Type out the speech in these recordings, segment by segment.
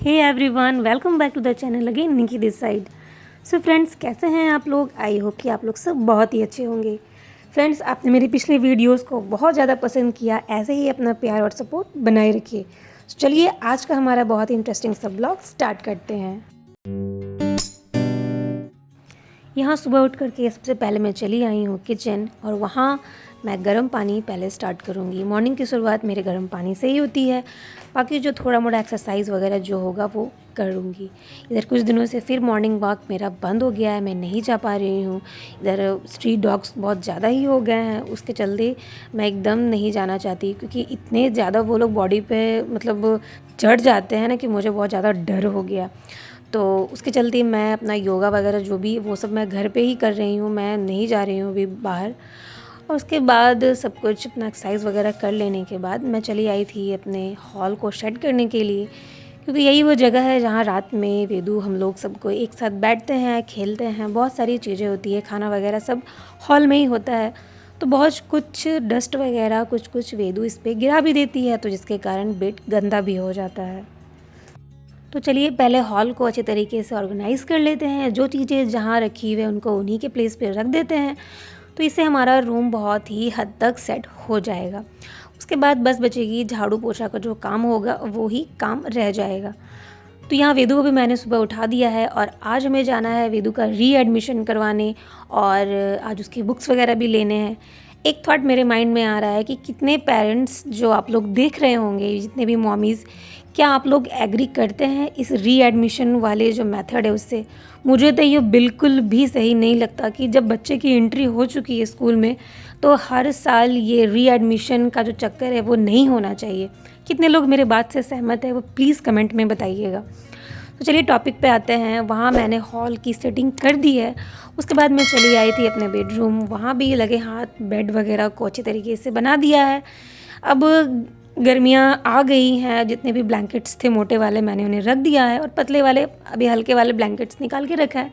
Hey everyone, welcome back to the channel again Nikki this side. So friends, कैसे हैं आप लोग? आई होप कि आप लोग सब बहुत ही अच्छे होंगे। फ्रेंड्स, आपने मेरी पिछले वीडियोस को बहुत ज़्यादा पसंद किया, ऐसे ही अपना प्यार और सपोर्ट बनाए रखिए। चलिए आज का हमारा बहुत ही इंटरेस्टिंग सा ब्लॉग स्टार्ट करते हैं। यहाँ सुबह उठ करके सबसे पहले मैं चली आई हूँ किचन और वहाँ मैं गर्म पानी पहले स्टार्ट करूँगी। मॉर्निंग की शुरुआत मेरे गर्म पानी से ही होती है, बाकी जो थोड़ा मोड़ा एक्सरसाइज वगैरह जो होगा वो करूँगी। इधर कुछ दिनों से फिर मॉर्निंग वॉक मेरा बंद हो गया है, मैं नहीं जा पा रही हूँ। इधर स्ट्रीट डॉग्स बहुत ज़्यादा ही हो गए हैं, उसके चलते मैं एकदम नहीं जाना चाहती, क्योंकि इतने ज़्यादा वो लोग बॉडी पे मतलब चढ़ जाते हैं ना कि मुझे बहुत ज़्यादा डर हो गया। तो उसके चलते मैं अपना योगा वगैरह जो भी वो सब मैं घर पे ही कर रही हूँ, मैं नहीं जा रही हूँ अभी बाहर। और उसके बाद सब कुछ अपना एक्सरसाइज वगैरह कर लेने के बाद मैं चली आई थी अपने हॉल को शेड करने के लिए, क्योंकि यही वो जगह है जहाँ रात में वेदू हम लोग सबको एक साथ बैठते हैं, खेलते हैं, बहुत सारी चीज़ें होती है, खाना वगैरह सब हॉल में ही होता है। तो बहुत कुछ डस्ट वगैरह कुछ वेदू इस पर गिरा भी देती है, तो जिसके कारण बेड गंदा भी हो जाता है। तो चलिए पहले हॉल को अच्छे तरीके से ऑर्गेनाइज़ कर लेते हैं, जो चीज़ें जहाँ रखी हुई है उनको उन्हीं के प्लेस पे रख देते हैं, तो इससे हमारा रूम बहुत ही हद तक सेट हो जाएगा। उसके बाद बस बचेगी झाड़ू पोछा का जो काम होगा, वो ही काम रह जाएगा। तो यहाँ वेदू को भी मैंने सुबह उठा दिया है और आज हमें जाना है वेदू का रीएडमिशन करवाने, और आज उसकी बुक्स वगैरह भी लेने हैं। एक थॉट मेरे माइंड में आ रहा है कि कितने पेरेंट्स जो आप लोग देख रहे होंगे, जितने भी मॉमीज़, क्या आप लोग एग्री करते हैं इस रीएडमिशन वाले जो मेथड है उससे? मुझे तो ये बिल्कुल भी सही नहीं लगता कि जब बच्चे की एंट्री हो चुकी है स्कूल में, तो हर साल ये रीएडमिशन का जो चक्कर है वो नहीं होना चाहिए। कितने लोग मेरे बात से सहमत है वो प्लीज़ कमेंट में बताइएगा। तो चलिए टॉपिक पे आते हैं। वहाँ मैंने हॉल की सेटिंग कर दी है। उसके बाद मैं चली आई थी अपने बेडरूम, वहाँ भी लगे हाथ बेड वगैरह को अच्छे तरीके से बना दिया है। अब गर्मियाँ आ गई हैं, जितने भी ब्लैंकेट्स थे मोटे वाले मैंने उन्हें रख दिया है, और पतले वाले अभी हल्के वाले ब्लैंकेट्स निकाल के रखा है,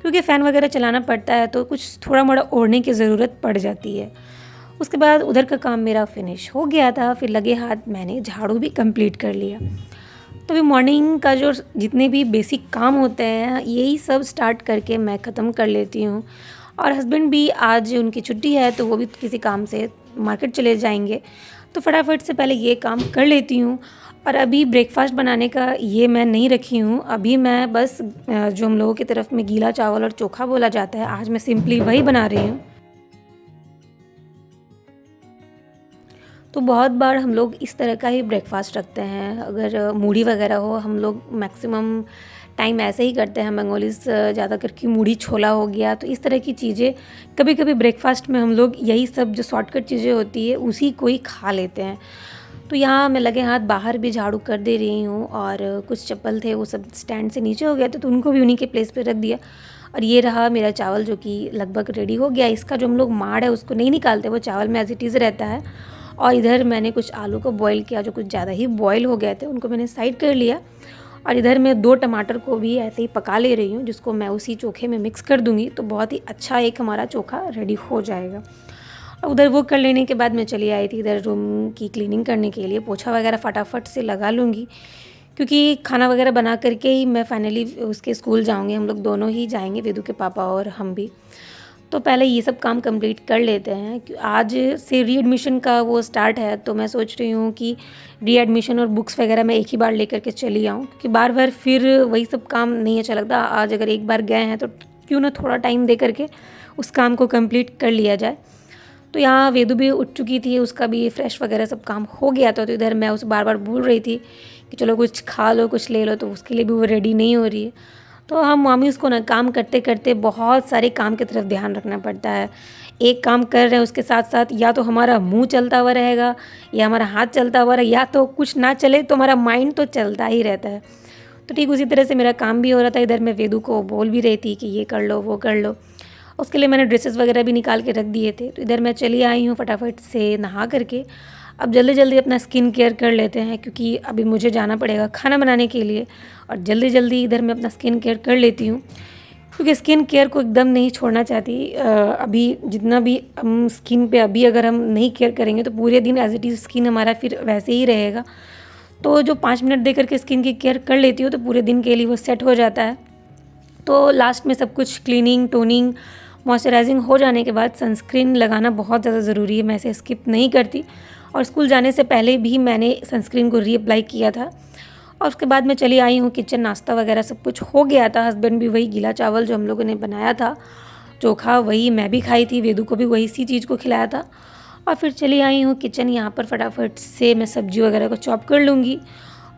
क्योंकि फ़ैन वगैरह चलाना पड़ता है तो कुछ थोड़ा मोड़ा ओढ़ने की ज़रूरत पड़ जाती है। उसके बाद उधर का काम मेरा फिनिश हो गया था, फिर लगे हाथ मैंने झाड़ू भी कंप्लीट कर लिया। तो अभी मॉर्निंग का जो जितने भी बेसिक काम होते हैं यही सब स्टार्ट करके मैं ख़त्म कर लेती हूँ। और हस्बैंड भी आज उनकी छुट्टी है, तो वो भी किसी काम से मार्केट चले जाएंगे, तो फटाफट से पहले ये काम कर लेती हूँ। और अभी ब्रेकफास्ट बनाने का ये मैं नहीं रखी हूँ, अभी मैं बस जो हम लोगों की तरफ में गीला चावल और चोखा बोला जाता है, आज मैं सिंपली वही बना रही हूँ। तो बहुत बार हम लोग इस तरह का ही ब्रेकफास्ट रखते हैं। अगर मूढ़ी वगैरह हो, हम लोग मैक्सिमम टाइम ऐसे ही करते हैं। बंगालीज ज़्यादा करके मूढ़ी छोला हो गया, तो इस तरह की चीज़ें कभी कभी ब्रेकफास्ट में हम लोग यही सब जो शॉर्टकट चीज़ें होती है उसी को ही खा लेते हैं। तो यहाँ मैं लगे हाथ बाहर भी झाड़ू कर दे रही हूँ, और कुछ चप्पल थे वो सब स्टैंड से नीचे हो गए थे, तो उनको भी उन्हीं के प्लेस पे रख दिया। और ये रहा मेरा चावल जो कि लगभग रेडी हो गया। इसका जो हम लोग माड़ है उसको नहीं निकालते, वो चावल में एज इट इज़ रहता है। और इधर मैंने कुछ आलू को बॉईल किया, जो कुछ ज़्यादा ही बॉईल हो गए थे, उनको मैंने साइड कर लिया। और इधर मैं 2 टमाटर को भी ऐसे ही पका ले रही हूँ, जिसको मैं उसी चोखे में मिक्स कर दूँगी, तो बहुत ही अच्छा एक हमारा चोखा रेडी हो जाएगा। और उधर वो कर लेने के बाद मैं चली आई थी इधर रूम की क्लीनिंग करने के लिए। पोछा वगैरह फटाफट से लगा लूँगी, क्योंकि खाना वगैरह बना करके ही मैं फाइनली उसके स्कूल जाऊँगी। हम लोग दोनों ही जाएंगे, वेदू के पापा और हम भी। तो पहले ये सब काम कंप्लीट कर लेते हैं कि आज से रीएडमिशन का वो स्टार्ट है, तो मैं सोच रही हूँ कि रीएडमिशन और बुक्स वगैरह मैं एक ही बार लेकर के चली आऊँ, क्योंकि बार बार फिर वही सब काम नहीं अच्छा लगता। आज अगर एक बार गए हैं तो क्यों ना थोड़ा टाइम दे करके उस काम को कंप्लीट कर लिया जाए। तो यहाँ वेदू भी उठ चुकी थी, उसका भी फ्रेश वगैरह सब काम हो गया था। तो इधर मैं उसे बार बार बोल रही थी कि चलो कुछ खा लो, कुछ ले लो, तो उसके लिए भी वो रेडी नहीं हो रही है। तो हम मम्मी उसको ना काम करते करते बहुत सारे काम की तरफ ध्यान रखना पड़ता है। एक काम कर रहे हैं उसके साथ साथ या तो हमारा मुंह चलता हुआ रहेगा, या हमारा हाथ चलता हुआ रहेगा, या तो कुछ ना चले तो हमारा माइंड तो चलता ही रहता है। तो ठीक उसी तरह से मेरा काम भी हो रहा था। इधर मैं वेदू को बोल भी रही थी कि ये कर लो वो कर लो। उसके लिए मैंने ड्रेसेस वगैरह भी निकाल के रख दिए थे। तो इधर मैं चली आई हूँ फटाफट से नहा करके। अब जल्दी जल्दी अपना स्किन केयर कर लेते हैं, क्योंकि अभी मुझे जाना पड़ेगा खाना बनाने के लिए, और जल्दी जल्दी इधर मैं अपना स्किन केयर कर लेती हूँ, क्योंकि स्किन केयर को एकदम नहीं छोड़ना चाहती। अभी जितना भी हम स्किन पे अभी अगर हम नहीं केयर करेंगे तो पूरे दिन एज इट इज़ स्किन हमारा फिर वैसे ही रहेगा। तो जो 5 मिनट दे करके स्किन की केयर कर लेती हूँ तो पूरे दिन के लिए वो सेट हो जाता है। तो लास्ट में सब कुछ क्लीनिंग, टोनिंग, मॉइस्चराइजिंग हो जाने के बाद सनस्क्रीन लगाना बहुत ज़्यादा ज़रूरी है, मैं इसे स्किप नहीं करती। और स्कूल जाने से पहले भी मैंने सनस्क्रीन को रीअप्लाई किया था। और उसके बाद मैं चली आई हूँ किचन, नाश्ता वगैरह सब कुछ हो गया था। हस्बैंड भी वही गीला चावल जो हम लोगों ने बनाया था, चोखा, वही मैं भी खाई थी, वेदू को भी वही सी चीज़ को खिलाया था। और फिर चली आई हूँ किचन, यहाँ पर फटाफट से मैं सब्ज़ी वगैरह को चॉप कर लूँगी।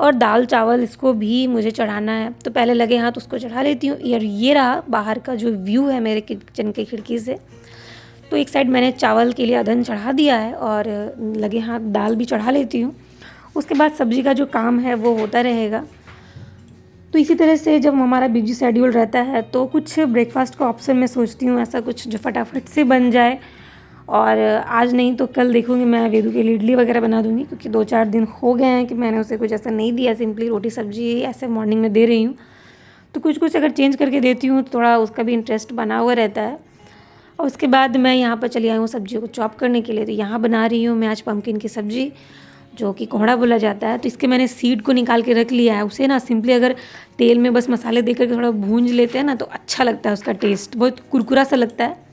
और दाल चावल इसको भी मुझे चढ़ाना है, तो पहले लगे हाथ उसको चढ़ा लेती हूँ। यार ये रहा बाहर का जो व्यू है मेरे किचन की खिड़की से। तो एक साइड मैंने चावल के लिए अदन चढ़ा दिया है और लगे हाथ दाल भी चढ़ा लेती हूँ। उसके बाद सब्ज़ी का जो काम है वो होता रहेगा। तो इसी तरह से जब हमारा बिजी शेड्यूल रहता है तो कुछ ब्रेकफास्ट का ऑप्शन मैं सोचती हूँ ऐसा कुछ जो फटाफट से बन जाए। और आज नहीं तो कल देखूँगी, मैं वेदू के लिए इडली वगैरह बना दूँगी, क्योंकि 2-4 दिन हो गए हैं कि मैंने उसे कुछ ऐसा नहीं दिया, सिंपली रोटी सब्जी ऐसे मॉर्निंग में दे रही हूँ। तो कुछ कुछ अगर चेंज करके देती हूँ तो थोड़ा उसका भी इंटरेस्ट बना हुआ रहता है। और उसके बाद मैं यहाँ पर चली आई हूँ सब्जियों को चॉप करने के लिए। तो यहाँ बना रही हूँ मैं आज पम्पकिन की सब्ज़ी, जो कि कोहड़ा बोला जाता है। तो इसके मैंने सीड को निकाल के रख लिया है। उसे ना सिंपली अगर तेल में बस मसाले दे करके थोड़ा भूंज लेते हैं ना तो अच्छा लगता है, उसका टेस्ट बहुत कुरकुरा सा लगता है।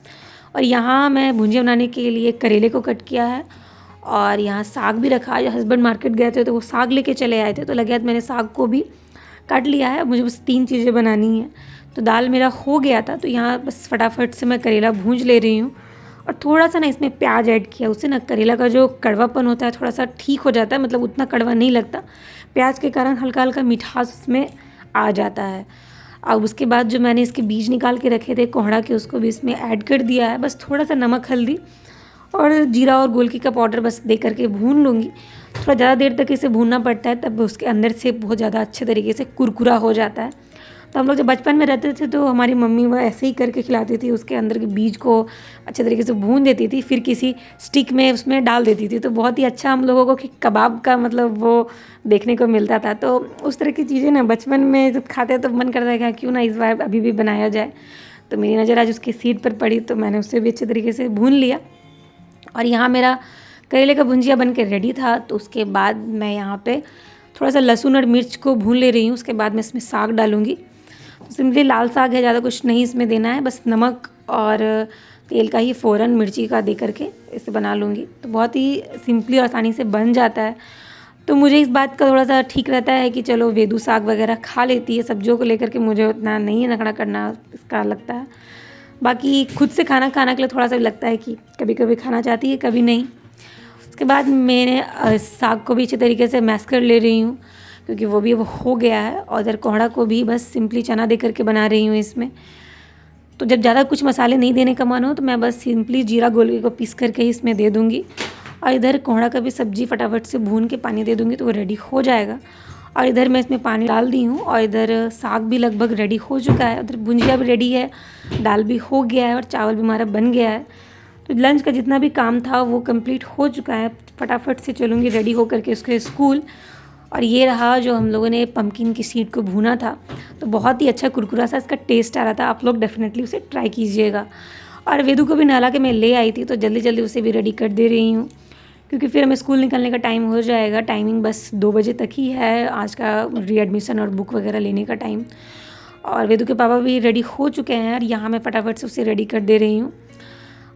और यहाँ मैं भुंजिया बनाने के लिए करेले को कट किया है और यहाँ साग भी रखा है। हस्बैंड मार्केट गए थे तो वो साग लेके चले आए थे, तो लगे हाथ मैंने साग को भी काट लिया है। मुझे बस 3 चीज़ें बनानी है। तो दाल मेरा हो गया था, तो यहाँ बस फटाफट से मैं करेला भूंज ले रही हूँ। और थोड़ा सा ना इसमें प्याज ऐड किया, उससे ना करेला का जो कड़वापन होता है थोड़ा सा ठीक हो जाता है, मतलब उतना कड़वा नहीं लगता। प्याज के कारण हल्का हल्का मिठास उसमें आ जाता है। अब उसके बाद जो मैंने इसके बीज निकाल के रखे थे कोहड़ा के, उसको भी इसमें ऐड कर दिया है। बस थोड़ा सा नमक, हल्दी और जीरा और गोलकी का पाउडर बस दे करके भून लूँगी। थोड़ा ज़्यादा देर तक इसे भूनना पड़ता है, तब उसके अंदर से बहुत ज़्यादा अच्छे तरीके से कुरकुरा हो जाता है। तो हम लोग जब बचपन में रहते थे तो हमारी मम्मी वो ऐसे ही करके खिलाती थी, उसके अंदर के बीज को अच्छे तरीके से भून देती थी, फिर किसी स्टिक में उसमें डाल देती थी। तो बहुत ही अच्छा हम लोगों को कि कबाब का मतलब वो देखने को मिलता था। तो उस तरह की चीज़ें ना बचपन में जब खाते हैं तो मन करता है कि क्यों ना इस बार अभी भी बनाया जाए। तो मेरी नज़र आज उसकी सीट पर पड़ी तो मैंने उससे भी अच्छे तरीके से भून लिया। और यहाँ मेरा करेले का भुंजिया बन के रेडी था। तो उसके बाद मैं यहाँ पे थोड़ा सा लहसुन और मिर्च को भून ले रही हूँ। उसके बाद मैं इसमें साग डालूँगी। तो सिंपली लाल साग है, ज़्यादा कुछ नहीं इसमें देना है, बस नमक और तेल का ही फ़ौरन मिर्ची का दे करके इसे बना लूँगी। तो बहुत ही सिंपली और आसानी से बन जाता है। तो मुझे इस बात का थोड़ा सा ठीक रहता है कि चलो वेदू साग वगैरह खा लेती है, सब्जियों को लेकर के मुझे उतना नहीं है नखड़ा करना इसका लगता है। बाकी खुद से खाना खाने के लिए थोड़ा सा लगता है कि कभी कभी खाना चाहती है, कभी नहीं। उसके बाद मैंने साग को भी अच्छे तरीके से मैश कर ले रही हूँ, क्योंकि वो भी अब हो गया है। और इधर कोहड़ा को भी बस सिंपली चना दे करके बना रही हूँ इसमें। तो जब ज़्यादा कुछ मसाले नहीं देने का मन हो तो मैं बस सिंपली जीरा गोलकी को पीस करके ही इसमें दे दूँगी। और इधर कोहड़ा का भी सब्ज़ी फटाफट से भून के पानी दे दूँगी तो वो रेडी हो जाएगा। और इधर मैं इसमें पानी डाल दी हूँ और इधर साग भी लगभग रेडी हो चुका है। उधर भुंजिया भी रेडी है, दाल भी हो गया है और चावल भी हमारा बन गया है। तो लंच का जितना भी काम था वो कंप्लीट हो चुका है। फटाफट से चलूँगी रेडी हो करके उसके स्कूल। और ये रहा जो हम लोगों ने पम्पकिन की सीड को भुना था, तो बहुत ही अच्छा कुरकुरा सा इसका टेस्ट आ रहा था। आप लोग डेफिनेटली उसे ट्राई कीजिएगा। और वेदू को भी नहला के मैं ले आई थी, तो जल्दी जल्दी उसे भी रेडी कर दे रही हूँ, क्योंकि फिर हमें स्कूल निकलने का टाइम हो जाएगा। टाइमिंग बस 2 बजे तक ही है आज का रीएडमिशन और बुक वगैरह लेने का टाइम। और वेदू के पापा भी रेडी हो चुके हैं और यहाँ मैं फटाफट से उसे रेडी कर दे रही हूँ।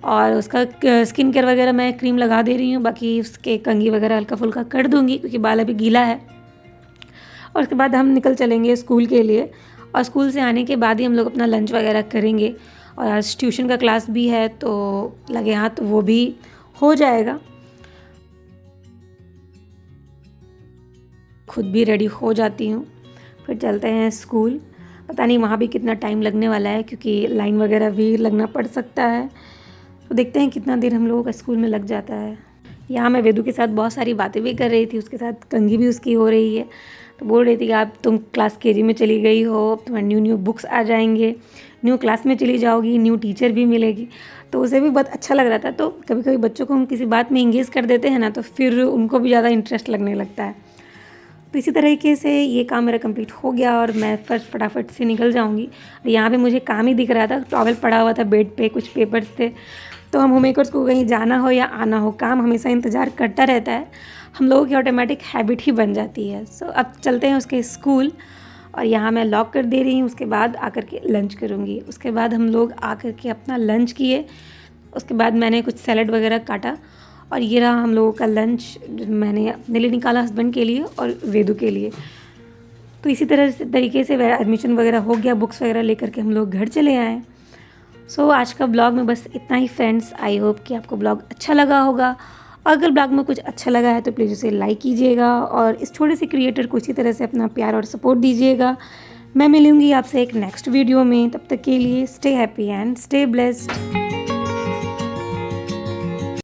और उसका स्किन केयर वगैरह मैं क्रीम लगा दे रही हूँ, बाकी उसके कंघी वगैरह हल्का फुल्का कर दूँगी क्योंकि बाल अभी गीला है। और उसके बाद हम निकल चलेंगे स्कूल के लिए। और स्कूल से आने के बाद ही हम लोग अपना लंच वगैरह करेंगे। और आज ट्यूशन का क्लास भी है तो लगे हाथ वो भी हो जाएगा। खुद भी रेडी हो जाती हूँ, फिर चलते हैं स्कूल। पता नहीं वहाँ भी कितना टाइम लगने वाला है, क्योंकि लाइन वगैरह भी लगना पड़ सकता है। तो देखते हैं कितना देर हम लोगों का स्कूल में लग जाता है। यहाँ मैं वेदू के साथ बहुत सारी बातें भी कर रही थी, उसके साथ कंघी भी उसकी हो रही है। तो बोल रही थी कि आप तुम क्लास केजी में चली गई हो, तुम्हारे न्यू बुक्स आ जाएंगे, न्यू क्लास में चली जाओगी, न्यू टीचर भी मिलेगी। तो उसे भी बहुत अच्छा लग रहा था। तो कभी कभी बच्चों को हम किसी बात में इंगेज कर देते हैं ना, तो फिर उनको भी ज़्यादा इंटरेस्ट लगने लगता है। तो इसी तरीके से ये काम मेरा कंप्लीट हो गया और मैं फर्स्ट फटाफट से निकल जाऊंगी। यहाँ पे मुझे काम ही दिख रहा था, टॉवल पड़ा हुआ था बेड पे, कुछ पेपर्स थे, तो हम होममेकर्स को कहीं जाना हो या आना हो, काम हमेशा इंतज़ार करता रहता है, हम लोगों की ऑटोमेटिक हैबिट ही बन जाती है। सो अब चलते हैं उसके स्कूल, और यहाँ मैं लॉक कर दे रही हूँ। उसके बाद आकर के लंच करूँगी। उसके बाद हम लोग आकर के अपना लंच किए। उसके बाद मैंने कुछ सैलड वगैरह काटा, और ये रहा हम लोगों का लंच जो मैंने अपने लिए निकाला, हस्बैंड के लिए और वेदू के लिए। तो इसी तरीके से एडमिशन वगैरह हो गया, बुक्स वगैरह लेकर के हम लोग घर चले आए। सो आज का ब्लॉग में बस इतना ही फ्रेंड्स। आई होप कि आपको ब्लॉग अच्छा लगा होगा। अगर ब्लॉग में कुछ अच्छा लगा है तो प्लीज़ उसे लाइक कीजिएगा, और इस छोटे से क्रिएटर को इसी तरह से अपना प्यार और सपोर्ट दीजिएगा। मैं मिलूँगी आपसे एक नेक्स्ट वीडियो में। तब तक के लिए stay happy and stay blessed.